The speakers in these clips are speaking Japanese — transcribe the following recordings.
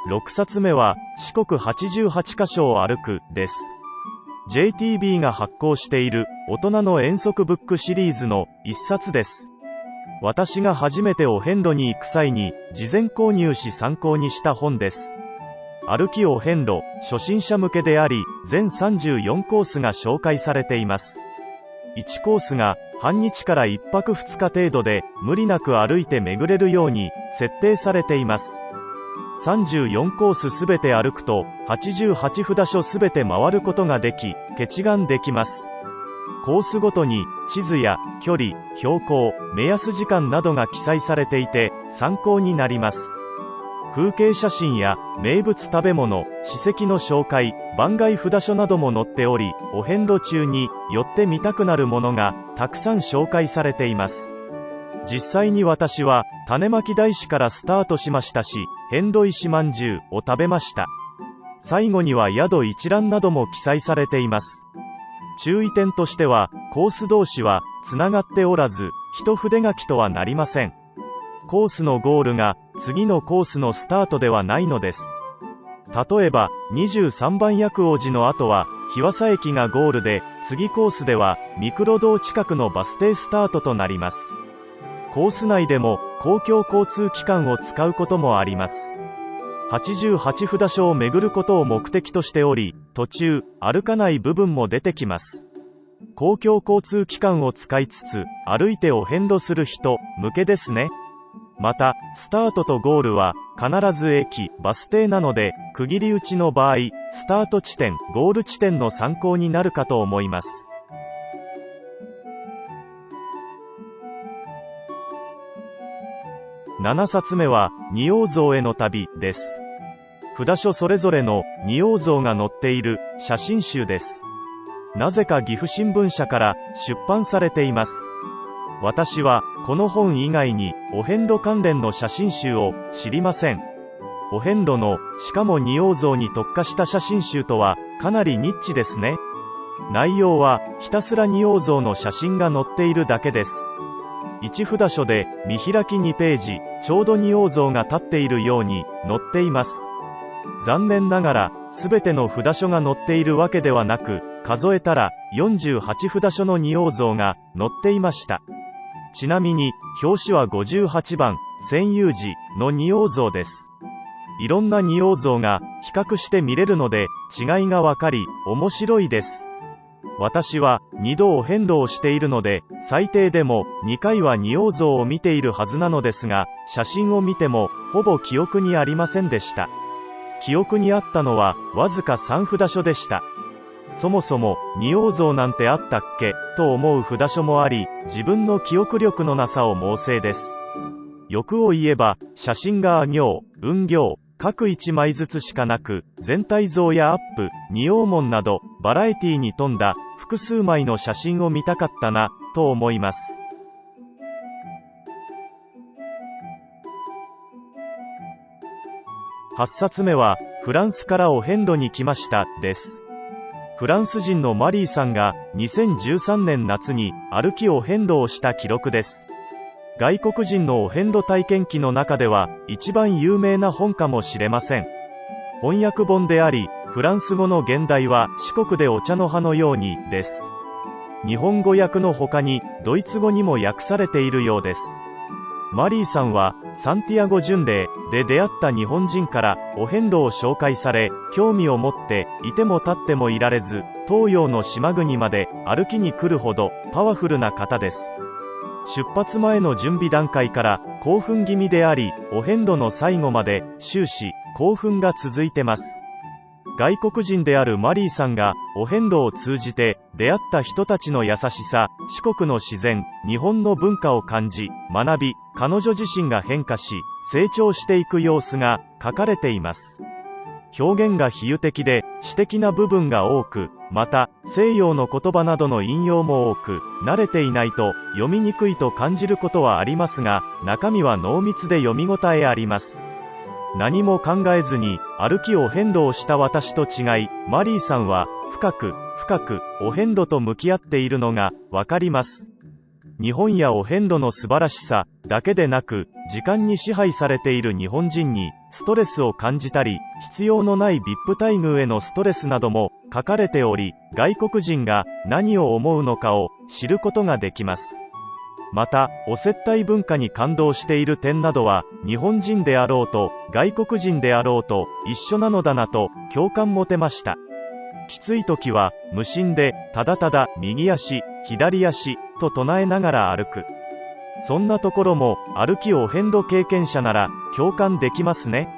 6冊目は、四国88カ所を歩く、です。JTB が発行している、大人の遠足ブックシリーズの一冊です。私が初めてお遍路に行く際に、事前購入し参考にした本です。歩きお遍路、初心者向けであり、全34コースが紹介されています。1コースが、半日から1泊2日程度で、無理なく歩いて巡れるように、設定されています。34コースすべて歩くと、88札所すべて回ることができ、決願できます。コースごとに、地図や、距離、標高、目安時間などが記載されていて、参考になります。風景写真や、名物食べ物、史跡の紹介、番外札所なども載っており、お遍路中に、寄ってみたくなるものが、たくさん紹介されています。実際に私は、種まき大師からスタートしましたし、遍路石まんじゅうを食べました。最後には宿一覧なども記載されています。注意点としては、コース同士は、つながっておらず、一筆書きとはなりません。コースのゴールが、次のコースのスタートではないのです。例えば、23番薬王寺の後は、日和佐駅がゴールで、次コースでは、三黒堂近くのバス停スタートとなります。コース内でも、公共交通機関を使うこともあります。88札所を巡ることを目的としており、途中、歩かない部分も出てきます。公共交通機関を使いつつ、歩いてお遍路する人、向けですね。また、スタートとゴールは、必ず駅、バス停なので、区切り打ちの場合、スタート地点、ゴール地点の参考になるかと思います。7冊目は、仁王像への旅、です。札所それぞれの仁王像が載っている写真集です。なぜか岐阜新聞社から出版されています。私は、この本以外に、お遍路関連の写真集を知りません。お遍路の、しかも仁王像に特化した写真集とは、かなりニッチですね。内容は、ひたすら仁王像の写真が載っているだけです。1札所で、見開き2ページ、ちょうど仁王像が立っているように、載っています。残念ながら、すべての札所が載っているわけではなく、数えたら、48札所の仁王像が、載っていました。ちなみに、表紙は58番、千遊寺の仁王像です。いろんな仁王像が、比較して見れるので、違いがわかり、面白いです。私は2度お遍路をしているので、最低でも2回は仁王像を見ているはずなのですが、写真を見てもほぼ記憶にありませんでした。記憶にあったのはわずか3札所でした。そもそも仁王像なんてあったっけと思う札所もあり、自分の記憶力のなさを猛省です。欲を言えば、写真が阿行、雲行、各1枚ずつしかなく、全体像やアップ、仁王門など、バラエティに富んだ、複数枚の写真を見たかったな、と思います。8冊目は、フランスからお遍路に来ました、です。フランス人のマリーさんが、2013年夏に、歩きお遍路をした記録です。外国人のお遍路体験記の中では、一番有名な本かもしれません。翻訳本であり、フランス語の現代は四国でお茶の葉のように、です。日本語訳の他に、ドイツ語にも訳されているようです。マリーさんは、サンティアゴ巡礼で出会った日本人から、お遍路を紹介され、興味を持って、いても立ってもいられず、東洋の島国まで歩きに来るほど、パワフルな方です。出発前の準備段階から興奮気味であり、お遍路の最後まで終始興奮が続いてます。外国人であるマリーさんがお遍路を通じて出会った人たちの優しさ、四国の自然、日本の文化を感じ、学び、彼女自身が変化し、成長していく様子が書かれています。表現が比喩的で詩的な部分が多く、また西洋の言葉などの引用も多く、慣れていないと読みにくいと感じることはありますが、中身は濃密で読み応えあります。何も考えずに歩きお遍路をした私と違い、マリーさんは深くお遍路と向き合っているのがわかります。日本やお遍路の素晴らしさ、だけでなく、時間に支配されている日本人にストレスを感じたり、必要のない VIP 待遇へのストレスなども書かれており、外国人が何を思うのかを知ることができます。また、お接待文化に感動している点などは、日本人であろうと、外国人であろうと、一緒なのだなと、共感持てました。きつい時は、無心で、ただただ、右足、左足、と唱えながら歩く。そんなところも、歩きお遍路経験者なら、共感できますね。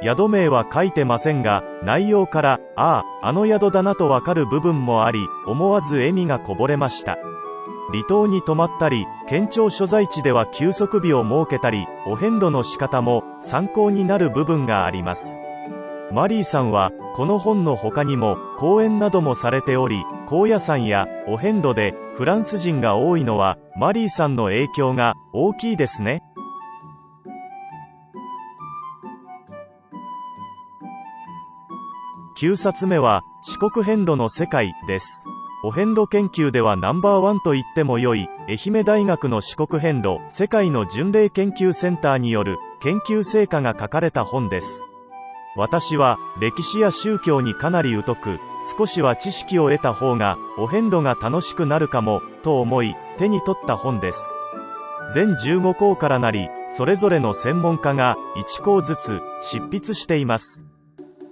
宿名は書いてませんが、内容から、あの宿だなとわかる部分もあり、思わず笑みがこぼれました。離島に泊まったり、県庁所在地では休息日を設けたり、お遍路の仕方も参考になる部分があります。マリーさんは、この本の他にも、講演などもされており、高野山やお遍路でフランス人が多いのは、マリーさんの影響が大きいですね。9冊目は、四国遍路の世界です。お遍路研究ではナンバーワンと言っても良い、愛媛大学の四国遍路世界の巡礼研究センターによる研究成果が書かれた本です。私は歴史や宗教にかなり疎く、少しは知識を得た方がお遍路が楽しくなるかもと思い手に取った本です。全15項からなり、それぞれの専門家が1項ずつ執筆しています。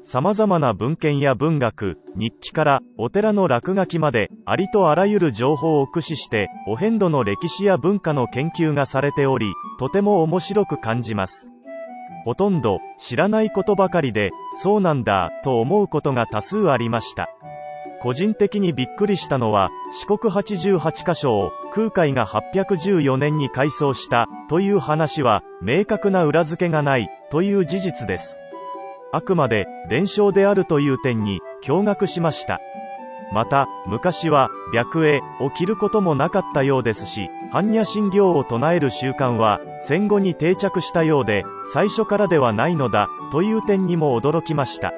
様々な文献や文学、日記からお寺の落書きまで、ありとあらゆる情報を駆使して、お遍路の歴史や文化の研究がされており、とても面白く感じます。ほとんど知らないことばかりで、そうなんだ、と思うことが多数ありました。個人的にびっくりしたのは、四国88カ所を空海が814年に改装したという話は、明確な裏付けがないという事実です。あくまで伝承であるという点に驚愕しました。また、昔は白衣を着ることもなかったようですし、般若心経を唱える習慣は戦後に定着したようで、最初からではないのだという点にも驚きました。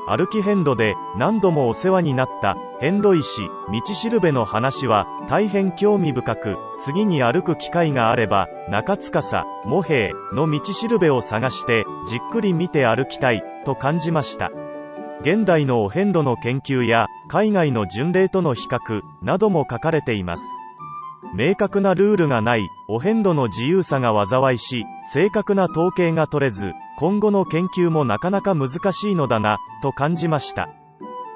歩き遍路で何度もお世話になった遍路石、道しるべの話は大変興味深く、次に歩く機会があれば、中司、茂平の道しるべを探して、じっくり見て歩きたい、と感じました。現代のお遍路の研究や、海外の巡礼との比較、なども書かれています。明確なルールがない、お遍路の自由さが災いし、正確な統計が取れず、今後の研究もなかなか難しいのだな、と感じました。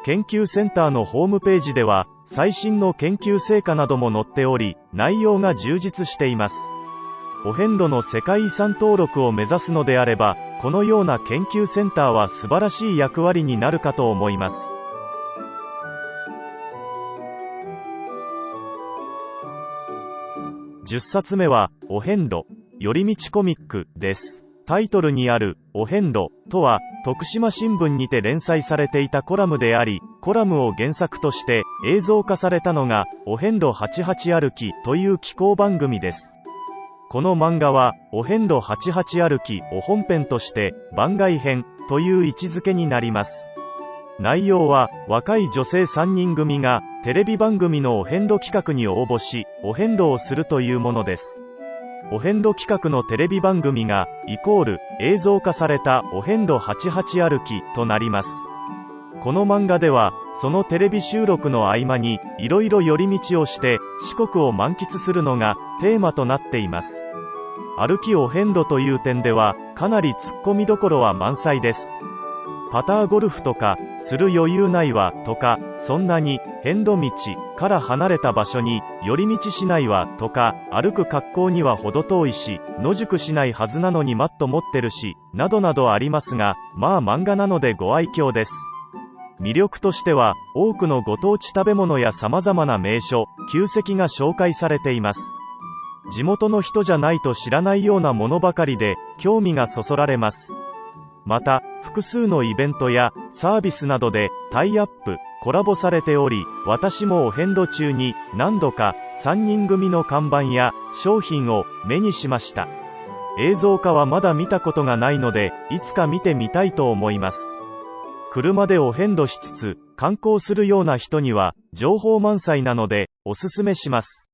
研究センターのホームページでは、最新の研究成果なども載っており、内容が充実しています。お遍路の世界遺産登録を目指すのであれば、このような研究センターは素晴らしい役割になるかと思います。10冊目は、お遍路、寄り道コミックです。タイトルにある、お遍路とは、徳島新聞にて連載されていたコラムであり、コラムを原作として映像化されたのが、お遍路88歩きという紀行番組です。この漫画は、お遍路88歩きを本編として、番外編という位置づけになります。内容は、若い女性3人組が、テレビ番組のお遍路企画に応募し、お遍路をするというものです。お遍路企画のテレビ番組が、映像化されたお遍路88歩きとなります。この漫画では、そのテレビ収録の合間に、いろいろ寄り道をして、四国を満喫するのがテーマとなっています。歩きお遍路という点では、かなり突っ込みどころは満載です。パターゴルフとか、する余裕ないわ、とか、そんなに、遍路道から離れた場所に、寄り道しないわ、とか、歩く格好には程遠いし、野宿しないはずなのにマット持ってるし、などなどありますが、まあ漫画なのでご愛嬌です。魅力としては、多くのご当地食べ物や様々な名所、旧跡が紹介されています。地元の人じゃないと知らないようなものばかりで、興味がそそられます。また、複数のイベントやサービスなどでタイアップ、コラボされており、私もお遍路中に何度か3人組の看板や商品を目にしました。映像化はまだ見たことがないので、いつか見てみたいと思います。車でお遍路しつつ観光するような人には情報満載なのでおすすめします。